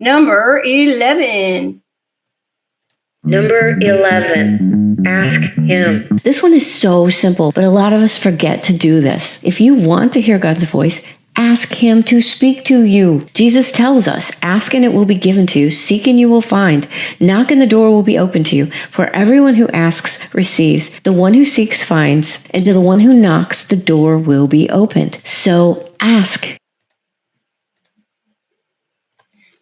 Number 11. Number 11, ask him. This one is so simple, but a lot of us forget to do this. If you want to hear God's voice, ask him to speak to you. Jesus tells us, ask and it will be given to you, seek and you will find, knock and the door will be open to you. For everyone who asks receives, the one who seeks finds, and to the one who knocks the door will be opened. So ask.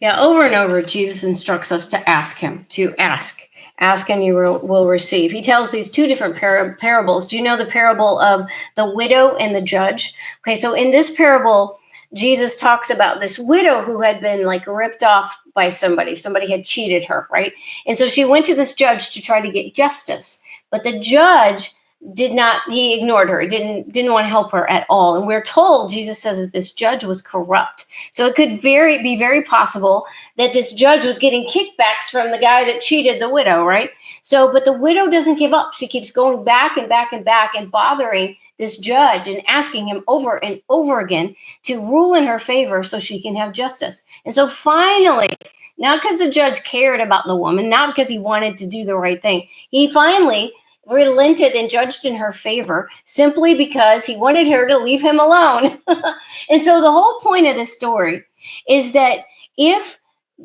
Yeah, over and over, Jesus instructs us to ask him, to ask. Ask and you will receive. He tells these two different parables. Do you know the parable of the widow and the judge? Okay, so in this parable, Jesus talks about this widow who had been like ripped off by somebody. Somebody had cheated her, right? And so she went to this judge to try to get justice. But the judge he ignored her, didn't want to help her at all. And we're told, Jesus says that this judge was corrupt. So it could be very possible that this judge was getting kickbacks from the guy that cheated the widow, right? So, but the widow doesn't give up. She keeps going back and back and back and bothering this judge and asking him over and over again to rule in her favor so she can have justice. And so finally, not because the judge cared about the woman, not because he wanted to do the right thing, he finally relented and judged in her favor simply because he wanted her to leave him alone. And so the whole point of this story is that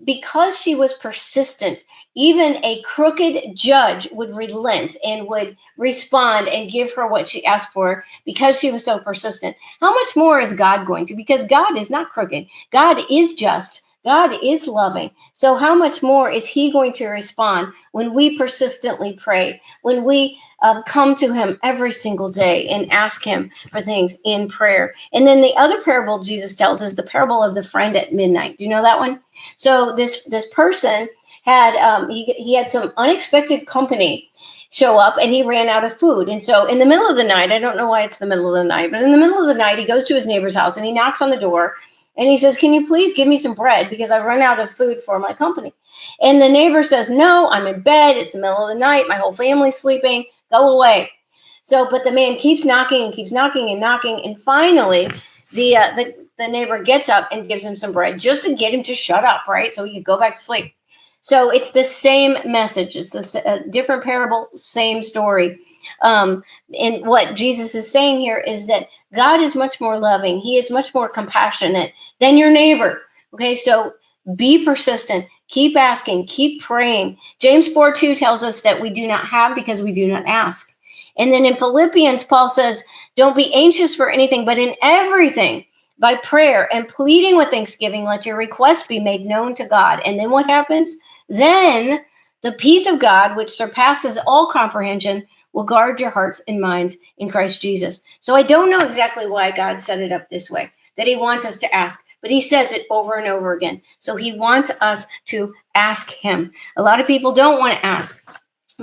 because she was persistent, even a crooked judge would relent and would respond and give her what she asked for because she was so persistent. How much more is God going to? Because God is not crooked. God is just. God is loving. So how much more is he going to respond when we persistently pray, when we come to him every single day and ask him for things in prayer? And then the other parable Jesus tells is the parable of the friend at midnight. Do you know that one? So this person had he had some unexpected company show up and he ran out of food. And so in the middle of the night, I don't know why it's the middle of the night, but in the middle of the night, he goes to his neighbor's house and he knocks on the door. And he says, can you please give me some bread because I've run out of food for my company? And the neighbor says, no, I'm in bed. It's the middle of the night. My whole family's sleeping. Go away. So, but the man keeps knocking and keeps knocking and knocking. And finally, the neighbor gets up and gives him some bread just to get him to shut up, right? So he could go back to sleep. So it's the same message. It's this different parable, same story. And what Jesus is saying here is that God is much more loving. He is much more compassionate than your neighbor. Okay, so be persistent. Keep asking. Keep praying. James 4:2 tells us that we do not have because we do not ask. And then in Philippians, Paul says, don't be anxious for anything, but in everything, by prayer and pleading with thanksgiving, let your requests be made known to God. And then what happens? Then the peace of God, which surpasses all comprehension, will guard your hearts and minds in Christ Jesus. So I don't know exactly why God set it up this way, that he wants us to ask, but he says it over and over again. So he wants us to ask him. A lot of people don't want to ask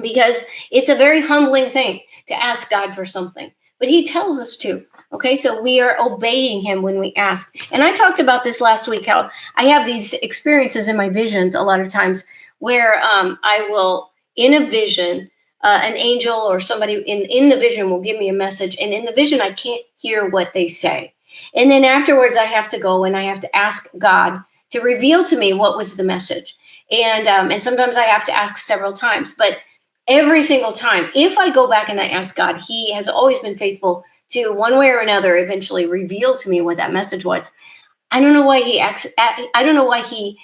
because it's a very humbling thing to ask God for something, but he tells us to. Okay, so we are obeying him when we ask. And I talked about this last week, how I have these experiences in my visions a lot of times where I will, in a vision, an angel or somebody in the vision will give me a message. And in the vision, I can't hear what they say. And then afterwards, I have to go and I have to ask God to reveal to me what was the message. And sometimes I have to ask several times. But every single time, if I go back and I ask God, he has always been faithful to one way or another eventually reveal to me what that message was. I don't know why he acts. I don't know why he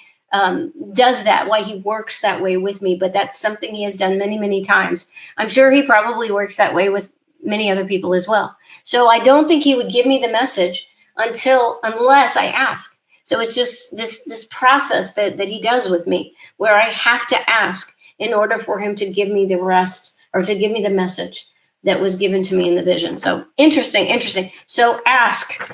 does that, why he works that way with me, but that's something he has done many, many times. I'm sure he probably works that way with many other people as well. So I don't think he would give me the message unless I ask. So it's just this process that he does with me, where I have to ask in order for him to give me the rest or to give me the message that was given to me in the vision. So interesting. So ask.